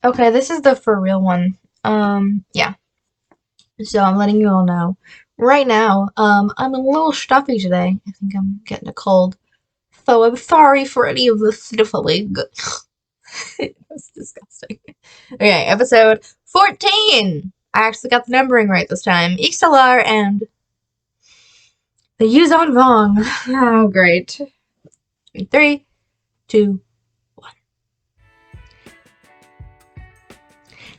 Okay, this is the for real one. Yeah. So I'm letting you all know. Right now, I'm a little stuffy today. I think I'm getting a cold. So I'm sorry for any of the sniffling. That's disgusting. Okay, episode 14! I actually got the numbering right this time. Ixtlar and the Yuuzhan Vong. Oh, great. Three, two,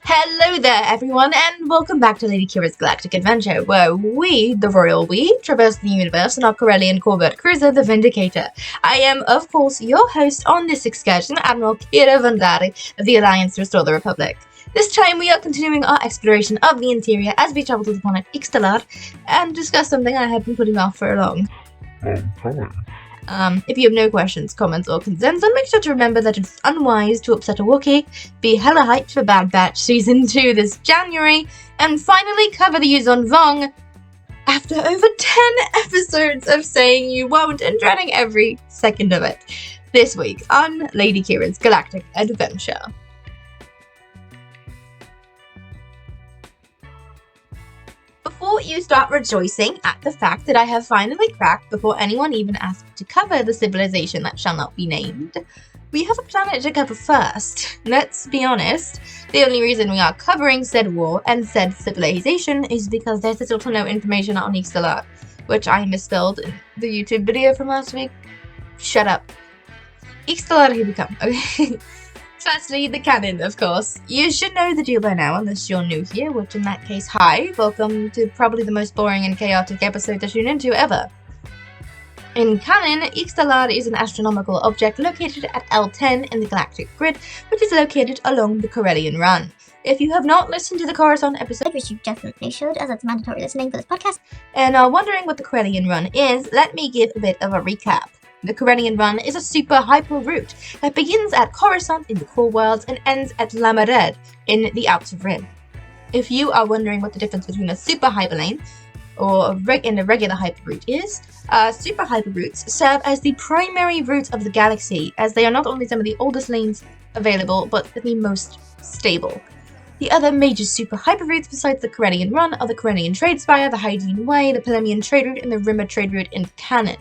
hello there, everyone, and welcome back to Lady Qi'ra's Galactic Adventure, where we, the Royal We, traverse the universe in our Correlian Corvette Cruiser, the Vindicator. I am, of course, your host on this excursion, Admiral Qi'ra of the Alliance to Restore the Republic. This time we are continuing our exploration of the interior as we travel to the planet Ixtlar and discuss something I have been putting off for a long if you have no questions, comments, or concerns, then make sure to remember that it's unwise to upset a Wookiee, be hella hyped for Bad Batch Season 2 this January, and finally cover the Yuuzhan Vong after over 10 episodes of saying you won't and dreading every second of it this week on Lady Qi'ra's Galactic Adventure. Before you start rejoicing at the fact that I have finally cracked before anyone even asked to cover the civilization that shall not be named, we have a planet to cover first. Let's be honest, the only reason we are covering said war and said civilization is because there's little to no information on Ixtlar, which I misspelled in the YouTube video from last week. Shut up. Ixtlar, here we come. Okay. Firstly, the canon, of course. You should know the deal by now, unless you're new here, which in that case, hi. Welcome to probably the most boring and chaotic episode to tune into ever. In canon, Ixtlar is an astronomical object located at L10 in the galactic grid, which is located along the Correlian Run. If you have not listened to the Coruscant episode, which you definitely should, as it's mandatory listening for this podcast, and are wondering what the Correlian Run is, let me give a bit of a recap. The Correlian Run is a super hyper route that begins at Coruscant in the core worlds and ends at Lamared in the Outer Rim. If you are wondering what the difference between a super hyperlane or a regular hyper route is, super hyper routes serve as the primary routes of the galaxy, as they are not only some of the oldest lanes available, but the most stable. The other major super hyper routes besides the Correlian Run are the Correlian Trade Spire, the Hydean Way, the Polemian Trade Route, and the Rimmer Trade Route in canon.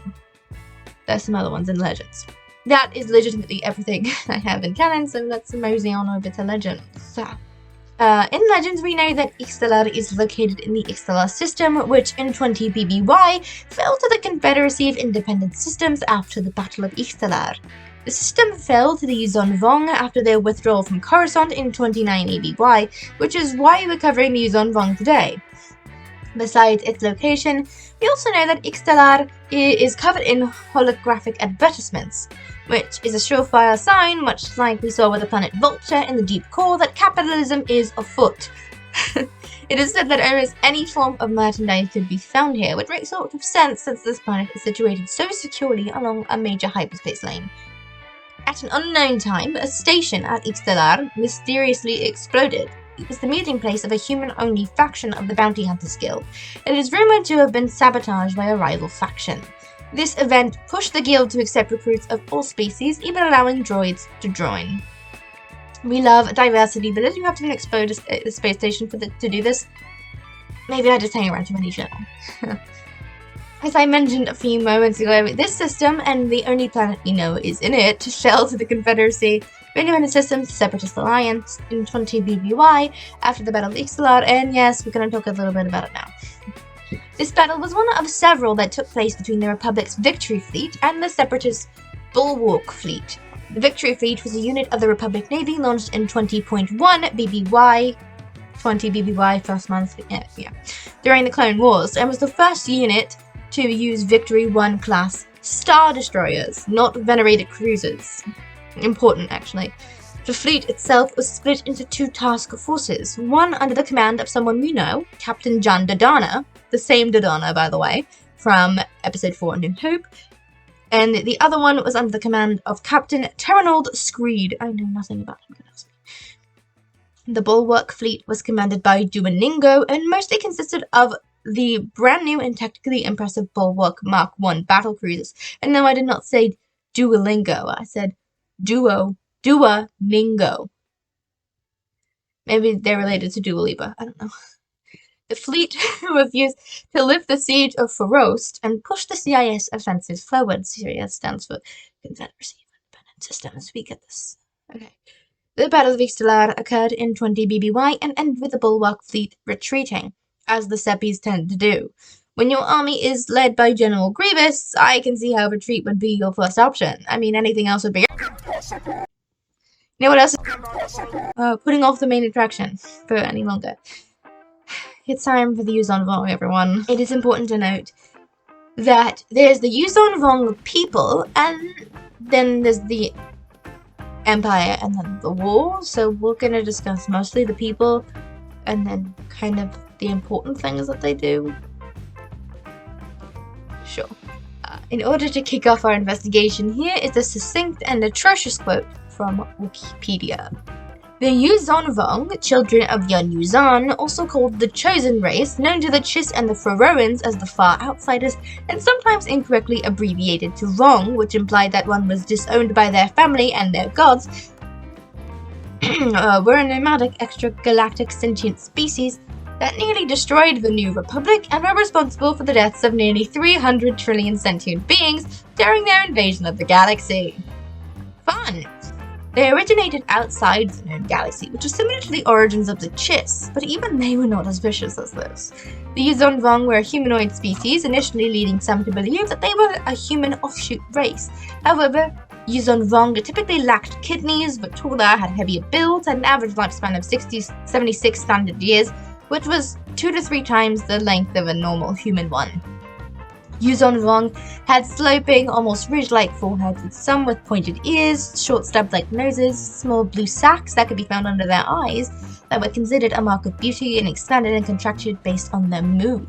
There's some other ones in Legends. That is legitimately everything I have in canon, so let's mosey on over to Legends. In Legends, we know that Ixtlar is located in the Ixtlar system, which in 20 BBY fell to the Confederacy of Independent Systems after the Battle of Ixtlar. The system fell to the Yuuzhan Vong after their withdrawal from Coruscant in 29 ABY, which is why we're covering the Yuuzhan Vong today. Besides its location, we also know that Ixtlar is covered in holographic advertisements, which is a surefire sign, much like we saw with the planet Vulture in the deep core, that capitalism is afoot. It is said that almost any form of merchandise could be found here, which makes sort of sense since this planet is situated so securely along a major hyperspace lane. At an unknown time, a station at Ixtlar mysteriously exploded. It was the meeting place of a human-only faction of the Bounty Hunters Guild. It is rumored to have been sabotaged by a rival faction. This event pushed the guild to accept recruits of all species, even allowing droids to join. We love diversity, but did you have to explode a space station to do this? Maybe I just hang around too many channel. As I mentioned a few moments ago, this system, and the only planet we know is in it, fell to the Confederacy Independent Systems Separatist Alliance in 20 BBY after the Battle of Ixtlar, and yes, we're going to talk a little bit about it now. This battle was one of several that took place between the Republic's Victory Fleet and the Separatist Bulwark Fleet. The Victory Fleet was a unit of the Republic Navy launched in 20.1 BBY, 20 BBY, first month, during the Clone Wars, and was the first unit to use Victory 1 class Star Destroyers, not venerated cruisers. Important, actually. The fleet itself was split into two task forces, one under the command of someone we know, Captain John Dodonna, the same Dodonna, by the way, from Episode 4 New Hope, and the other one was under the command of Captain Terranold Screed. I know nothing about him. The Bulwark fleet was commanded by Duolingo and mostly consisted of the brand new and technically impressive Bulwark Mark I battle cruisers. And no, I did not say Duolingo, I said Duolingo. Maybe they're related to Dua Lipa. I don't know. The fleet was used to lift the siege of Forost and push the CIS offensive forward. CIS stands for Confederacy of Independent Systems. We get this. Okay. The Battle of Ixtlar occurred in 20 BBY and ended with the Bulwark fleet retreating, as the Seppies tend to do. When your army is led by General Grievous, I can see how retreat would be your first option. I mean, anything else would be impossible. You know what else? Putting off the main attraction for any longer. It's time for the Yuuzhan Vong, everyone. It is important to note that there's the Yuuzhan Vong people, and then there's the Empire, and then the war. So we're gonna discuss mostly the people, and then kind of the important things that they do. Sure. In order to kick off our investigation, here is a succinct and atrocious quote from Wikipedia. The Yuuzhan Vong, children of Yun Yuuzhan, also called the Chosen Race, known to the Chiss and the Faroans as the Far Outsiders, and sometimes incorrectly abbreviated to Vong, which implied that one was disowned by their family and their gods, were a nomadic extragalactic sentient species that nearly destroyed the New Republic and were responsible for the deaths of nearly 300 trillion sentient beings during their invasion of the galaxy. Fun! They originated outside the known galaxy, which is similar to the origins of the Chiss, but even they were not as vicious as this. The Yuuzhan Vong were a humanoid species, initially leading some to believe that they were a human offshoot race. However, Yuuzhan Vong typically lacked kidneys, were taller, had heavier builds, had an average lifespan of 76 standard years, which was 2 to 3 times the length of a normal human one. Yuuzhan Vong had sloping, almost ridge-like foreheads, with some with pointed ears, short stub-like noses, small blue sacs that could be found under their eyes that were considered a mark of beauty and expanded and contracted based on their mood.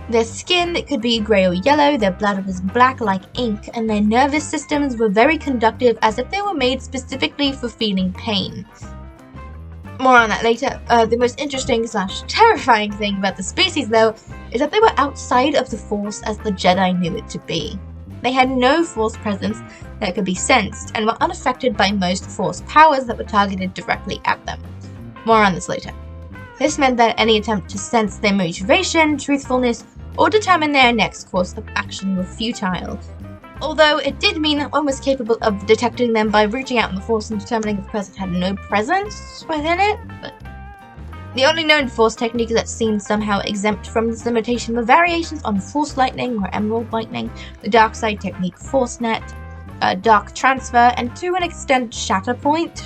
Their skin could be grey or yellow, their blood was black like ink, and their nervous systems were very conductive, as if they were made specifically for feeling pain. More on that later. The most interesting / terrifying thing about the species, though, is that they were outside of the Force as the Jedi knew it to be. They had no Force presence that could be sensed, and were unaffected by most Force powers that were targeted directly at them. More on this later. This meant that any attempt to sense their motivation, truthfulness, or determine their next course of action were futile. Although it did mean that one was capable of detecting them by reaching out in the Force and determining if the person had no presence within it, but the only known Force techniques that seemed somehow exempt from this limitation were variations on Force Lightning or Emerald Lightning, the Dark Side technique Force Net, Dark Transfer, and to an extent Shatterpoint.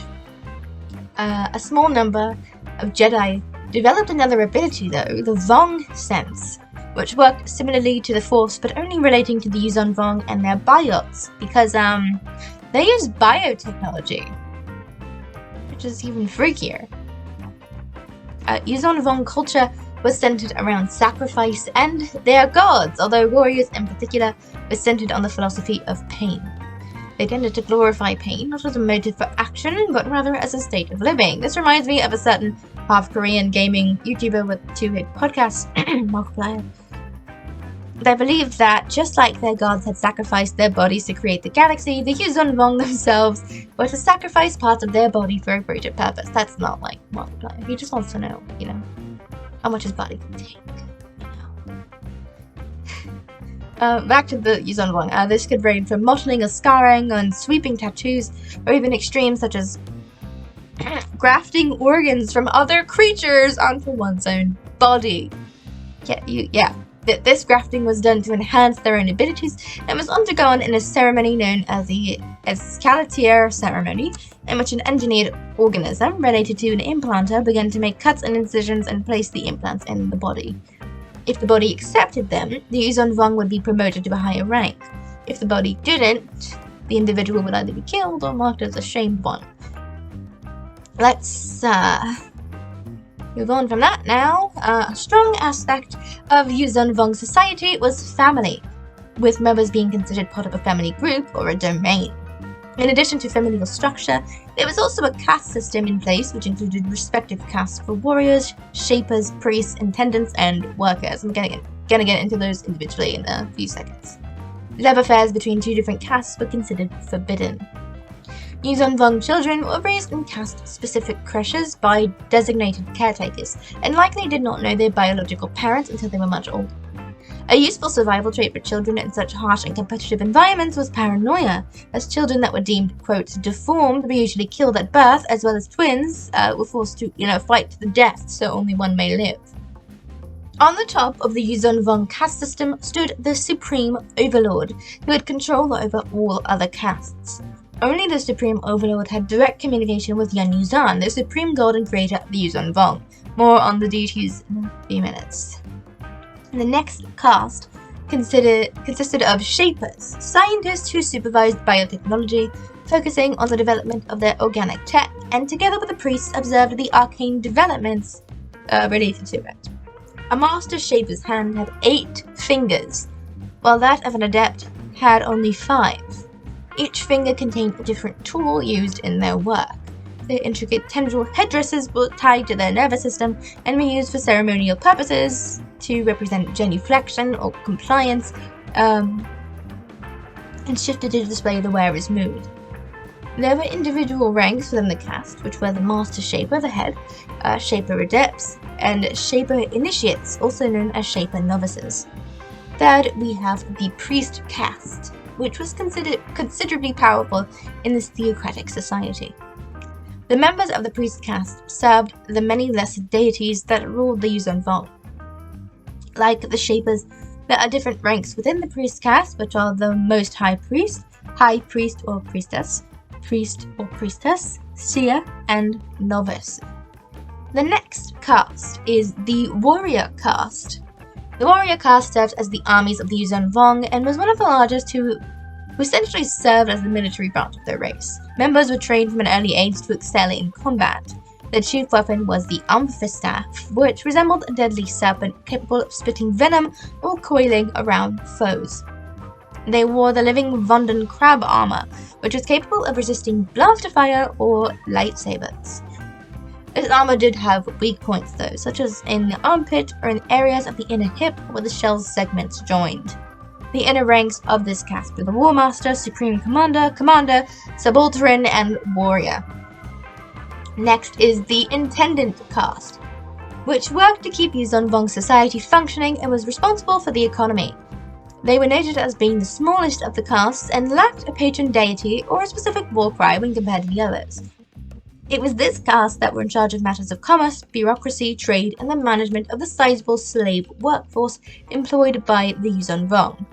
A small number of Jedi developed another ability though, the Vong Sense, which worked similarly to the Force, but only relating to the Yuuzhan Vong and their biots, because they use biotechnology, which is even freakier. Yuuzhan Vong culture was centered around sacrifice and their gods, although warriors in particular were centered on the philosophy of pain. They tended to glorify pain, not as a motive for action, but rather as a state of living. This reminds me of a certain half-Korean gaming YouTuber with 2-hit podcasts, Markiplier. They believed that, just like their gods had sacrificed their bodies to create the galaxy, the Yuuzhan Vong themselves were to sacrifice parts of their body for a greater purpose. That's not like Markiplier. He just wants to know, how much his body can take. Back to the Yuuzhan Vong. This could range from mottling or scarring and sweeping tattoos, or even extremes such as grafting organs from other creatures onto one's own body. This grafting was done to enhance their own abilities and was undergone in a ceremony known as the Escalatier ceremony, in which an engineered organism related to an implanter began to make cuts and incisions and place the implants in the body. If the body accepted them, the Yuuzhan Vong would be promoted to a higher rank. If the body didn't, the individual would either be killed or marked as a shamed one. Let's move on from that now. A strong aspect of Yuuzhan Vong society was family, with members being considered part of a family group or a domain. In addition to familial structure, there was also a caste system in place, which included respective castes for warriors, shapers, priests, intendants, and workers. I'm gonna get into those individually in a few seconds. Love affairs between two different castes were considered forbidden. Yuuzhan Vong children were raised in caste-specific creches by designated caretakers, and likely did not know their biological parents until they were much older. A useful survival trait for children in such harsh and competitive environments was paranoia, as children that were deemed, quote, deformed were usually killed at birth, as well as twins were forced to, fight to the death so only one may live. On the top of the Yuuzhan Vong caste system stood the Supreme Overlord, who had control over all other castes. Only the Supreme Overlord had direct communication with Yuuzhan, the Supreme God and Creator of the Yuuzhan Vong. More on the deities in a few minutes. The next caste consisted of Shapers, scientists who supervised biotechnology, focusing on the development of their organic tech, and together with the priests observed the arcane developments related to it. A Master Shaper's hand had 8 fingers, while that of an Adept had only 5. Each finger contained a different tool used in their work. Their intricate tendril headdresses were tied to their nervous system and were used for ceremonial purposes to represent genuflection or compliance, and shifted to display the wearer's mood. There were individual ranks within the caste, which were the Master Shaper, the head, Shaper Adepts, and Shaper Initiates, also known as Shaper Novices. Third, we have the Priest caste, which was considered considerably powerful in this theocratic society. The members of the Priest caste served the many lesser deities that ruled the Yuuzhan Vong. Like the Shapers, there are different ranks within the Priest caste, which are the Most High Priest or Priestess, Priest or Priestess, Seer, and Novice. The next caste is the Warrior caste. The Warrior caste served as the armies of the Yuuzhan Vong and was one of the largest who essentially served as the military branch of their race. Members were trained from an early age to excel in combat. Their chief weapon was the Amphistaff, which resembled a deadly serpent capable of spitting venom or coiling around foes. They wore the living Vonden crab armor, which was capable of resisting blaster fire or lightsabers. This armor did have weak points though, such as in the armpit or in areas of the inner hip where the shell's segments joined. The inner ranks of this caste were the War Master, Supreme Commander, Commander, Subaltern, and Warrior. Next is the Intendant caste, which worked to keep Yuuzhan Vong society functioning and was responsible for the economy. They were noted as being the smallest of the castes and lacked a patron deity or a specific war cry when compared to the others. It was this caste that were in charge of matters of commerce, bureaucracy, trade, and the management of the sizable slave workforce employed by the Yuuzhan Vong.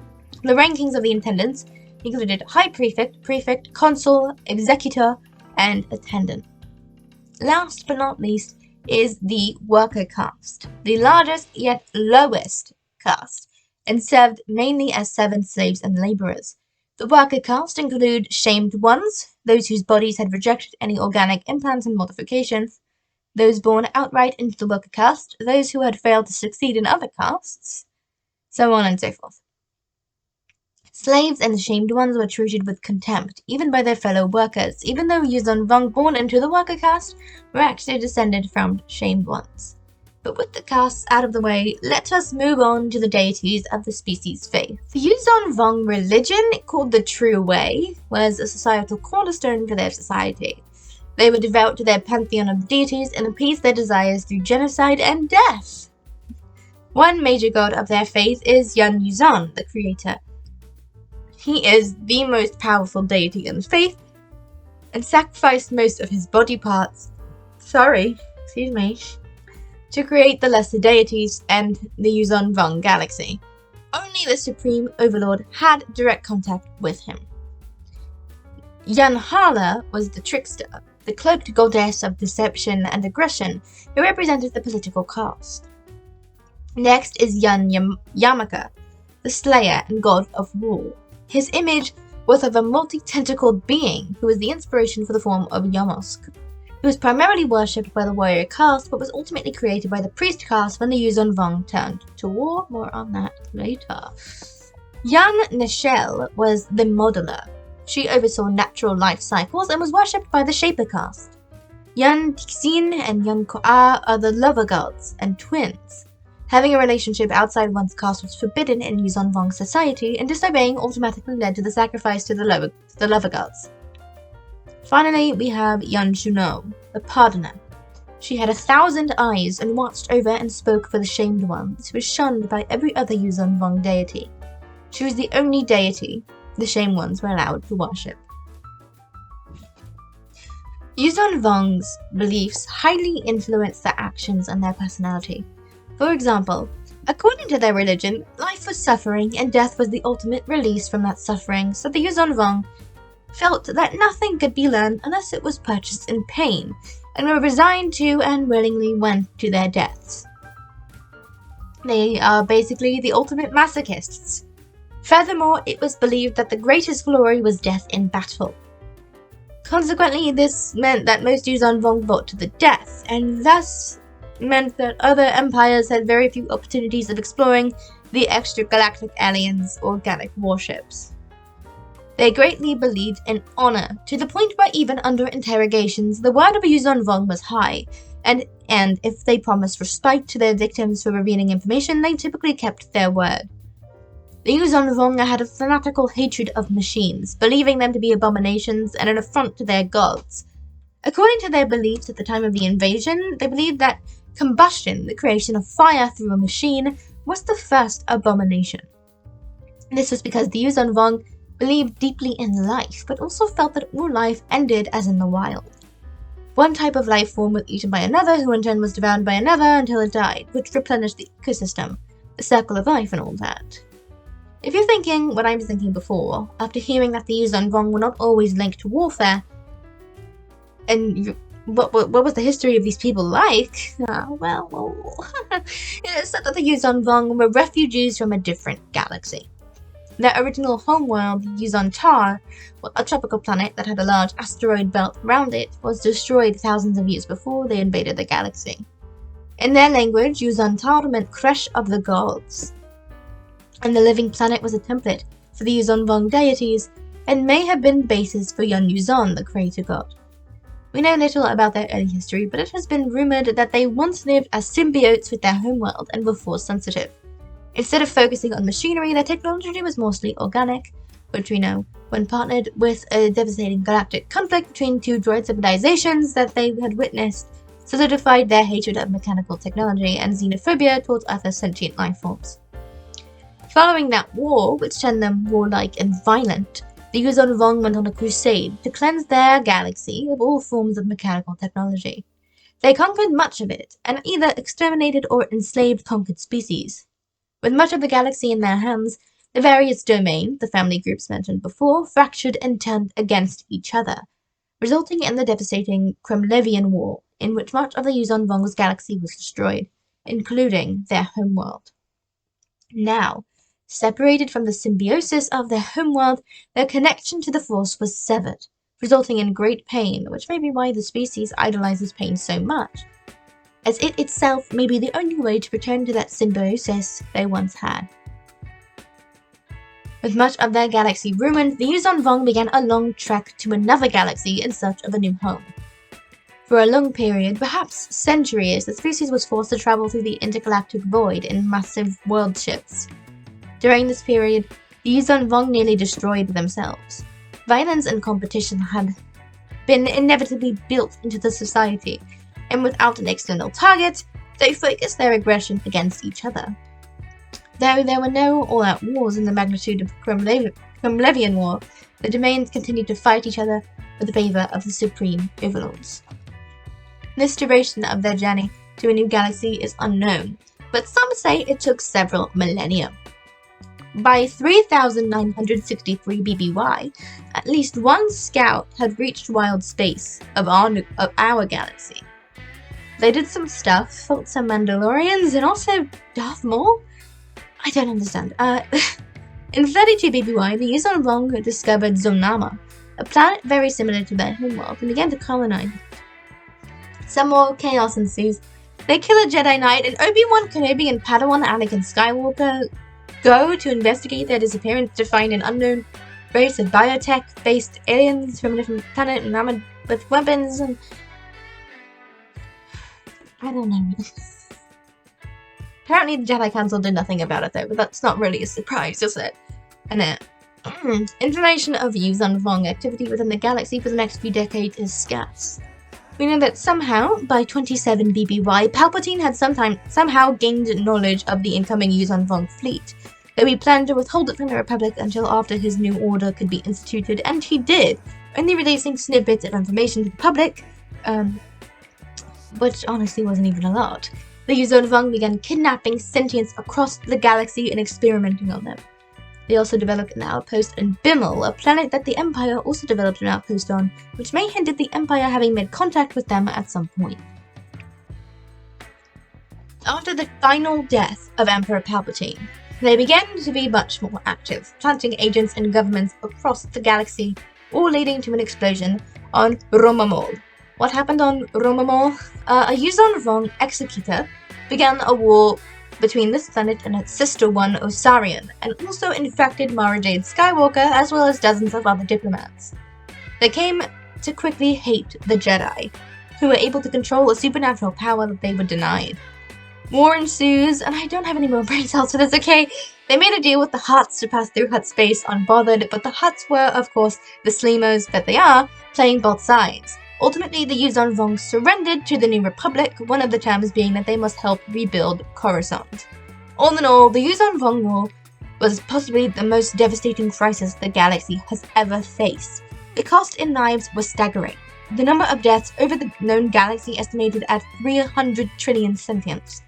The rankings of the intendants included High Prefect, Prefect, Consul, Executor, and Attendant. Last but not least is the Worker caste, the largest yet lowest caste, and served mainly as servant slaves and laborers. The Worker caste include Shamed Ones, those whose bodies had rejected any organic implants and modifications, those born outright into the Worker caste, those who had failed to succeed in other castes, so on and so forth. Slaves and Shamed Ones were treated with contempt, even by their fellow workers, even though Yuuzhan Vong born into the Worker caste were actually descended from Shamed Ones. But with the castes out of the way, let us move on to the deities of the species' faith. The Yuuzhan Vong religion, called the True Way, was a societal cornerstone for their society. They were devout to their pantheon of deities and appeased their desires through genocide and death. One major god of their faith is Yuuzhan, the creator. He is the most powerful deity in the faith and sacrificed most of his body parts, to create the lesser deities and the Yuuzhan Vong galaxy. Only the Supreme Overlord had direct contact with him. Yanhala was the trickster, the cloaked goddess of deception and aggression, who represented the political caste. Next is Yamaka, the slayer and god of war. His image was of a multi-tentacled being who was the inspiration for the form of Yamosk. He was primarily worshipped by the warrior caste, but was ultimately created by the priest caste when the Yuuzhan Vong turned to war. More on that later. Yan Nishel was the modeler. She oversaw natural life cycles and was worshipped by the Shaper caste. Yan Tixin and Yan Ko'a are the lover gods and twins. Having a relationship outside one's caste was forbidden in Yuuzhan Vong society, and disobeying automatically led to the sacrifice to the lover gods. Finally, we have Yuuzhan, the Pardoner. She had 1,000 eyes and watched over and spoke for the shamed ones, who was shunned by every other Yuuzhan Vong deity. She was the only deity the shamed ones were allowed to worship. Yuuzhan Vong's beliefs highly influenced their actions and their personality. For example, according to their religion, life was suffering and death was the ultimate release from that suffering, so the Yuuzhan Vong felt that nothing could be learned unless it was purchased in pain, and were resigned to and willingly went to their deaths. They are basically the ultimate masochists. Furthermore, it was believed that the greatest glory was death in battle. Consequently, this meant that most Yuuzhan Vong fought to the death, and thus meant that other empires had very few opportunities of exploring the extragalactic aliens or Gallic warships. They greatly believed in honor, to the point where even under interrogations, the word of a Yuuzhan Vong was high, and if they promised respite to their victims for revealing information, they typically kept their word. The Yuuzhan Vong had a fanatical hatred of machines, believing them to be abominations and an affront to their gods. According to their beliefs at the time of the invasion, they believed that combustion, the creation of fire through a machine, was the first abomination. This was because the Yuuzhan Vong believed deeply in life, but also felt that all life ended as in the wild. One type of life form was eaten by another, who in turn was devoured by another until it died, which replenished the ecosystem, the circle of life and all that. If you're thinking what I was thinking before, after hearing that the Yuuzhan Vong were not always linked to warfare, and what was the history of these people like? It's said that the Yuuzhan Vong were refugees from a different galaxy. Their original homeworld, Yuuzhan Tar, a tropical planet that had a large asteroid belt around it, was destroyed thousands of years before they invaded the galaxy. In their language, Yuuzhan Tar meant crush of the gods, and the living planet was a template for the Yuuzhan Vong deities, and may have been basis for Yuuzhan, the creator god. We know little about their early history, but it has been rumored that they once lived as symbiotes with their homeworld and were force sensitive. Instead of focusing on machinery, their technology was mostly organic, which we know, when partnered with a devastating galactic conflict between two droid civilizations that they had witnessed, solidified their hatred of mechanical technology and xenophobia towards other sentient life forms. Following that war, which turned them warlike and violent, the Yuuzhan Vong went on a crusade to cleanse their galaxy of all forms of mechanical technology. They conquered much of it, and either exterminated or enslaved conquered species. With much of the galaxy in their hands, the various domains, the family groups mentioned before, fractured and turned against each other, resulting in the devastating Correlian War, in which much of the Yuuzhan Vong's galaxy was destroyed, including their homeworld. Now, separated from the symbiosis of their homeworld, their connection to the Force was severed, resulting in great pain, which may be why the species idolizes pain so much, as it itself may be the only way to return to that symbiosis they once had. With much of their galaxy ruined, the Yuuzhan Vong began a long trek to another galaxy in search of a new home. For a long period, perhaps centuries, the species was forced to travel through the intergalactic void in massive world shifts. During this period, the Yuuzhan Vong nearly destroyed themselves. Violence and competition had been inevitably built into the society, and without an external target, they focused their aggression against each other. Though there were no all-out wars in the magnitude of the Correlian War, the domains continued to fight each other for the favor of the supreme overlords. This duration of their journey to a new galaxy is unknown, but some say it took several millennia. By 3963 BBY, at least one scout had reached wild space of our galaxy. They did some stuff, fought some Mandalorians, and also Darth Maul? I don't understand. In 32 BBY, the Yuuzhan Vong discovered Zonama, a planet very similar to their homeworld, and began to colonize it. Some more chaos ensues. They kill a Jedi Knight, and Obi-Wan Kenobi and Padawan Anakin Skywalker go to investigate their disappearance to find an unknown race of biotech-based aliens from a different planet and armored with weapons and... I don't know. Apparently the Jedi Council did nothing about it though, but that's not really a surprise, is it? And Information of Yuuzhan Vong activity within the galaxy for the next few decades is scarce. We know that somehow, by 27 BBY, Palpatine had somehow gained knowledge of the incoming Yuuzhan Vong fleet, though he planned to withhold it from the Republic until after his new order could be instituted, and he did, only releasing snippets of information to the public, which honestly wasn't even a lot. The Yuuzhan Vong began kidnapping sentients across the galaxy and experimenting on them. They also developed an outpost on Bimmel, a planet that the Empire also developed an outpost on, which may hint at the Empire having made contact with them at some point. After the final death of Emperor Palpatine, they began to be much more active, planting agents and governments across the galaxy, all leading to an explosion on Romamol. What happened on Romamol? A Yuuzhan Vong executor began a war between this planet and its sister one, Osarian, and also infected Mara Jade Skywalker as well as dozens of other diplomats. They came to quickly hate the Jedi, who were able to control a supernatural power that they were denied. War ensues, and I don't have any more brain cells for this, okay? They made a deal with the Hutts to pass through Hutt space unbothered, but the Hutts were, of course, the Sleemos that they are, playing both sides. Ultimately, the Yuuzhan Vong surrendered to the New Republic, one of the terms being that they must help rebuild Coruscant. All in all, the Yuuzhan Vong War was possibly the most devastating crisis the galaxy has ever faced. The cost in lives was staggering. The number of deaths over the known galaxy estimated at 300 trillion sentients.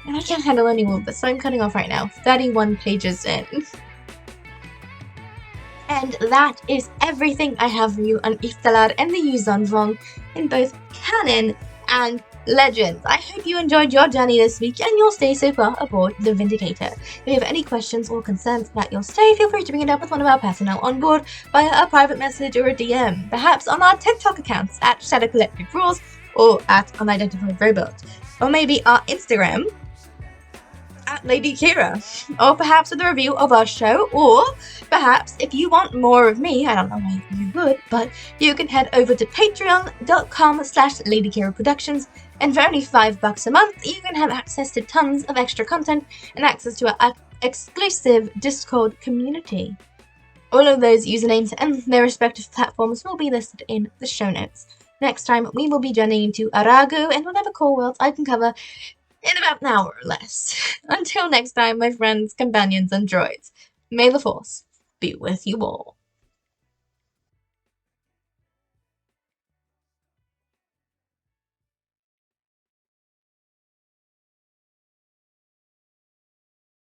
And I can't handle any more of this, so I'm cutting off right now. 31 pages in. And that is everything I have for you on Ixtlar and the Yuuzhan Vong in both canon and legends. I hope you enjoyed your journey this week and you'll stay so far aboard the Vindicator. If you have any questions or concerns about your stay, feel free to bring it up with one of our personnel on board via a private message or a DM, perhaps on our TikTok accounts at Shadow Collective Rules or at Unidentified Robot, or maybe our Instagram at Lady Qi'ra, or perhaps with a review of our show, or perhaps if you want more of me, I don't know why you would, but you can head over to patreon.com/Lady Qi'ra Productions, and for only $5 a month, you can have access to tons of extra content and access to our exclusive Discord community. All of those usernames and their respective platforms will be listed in the show notes. Next time, we will be journeying to Aragu and whatever core worlds I can cover in about an hour or less. Until next time, my friends, companions, and droids, may the Force be with you all.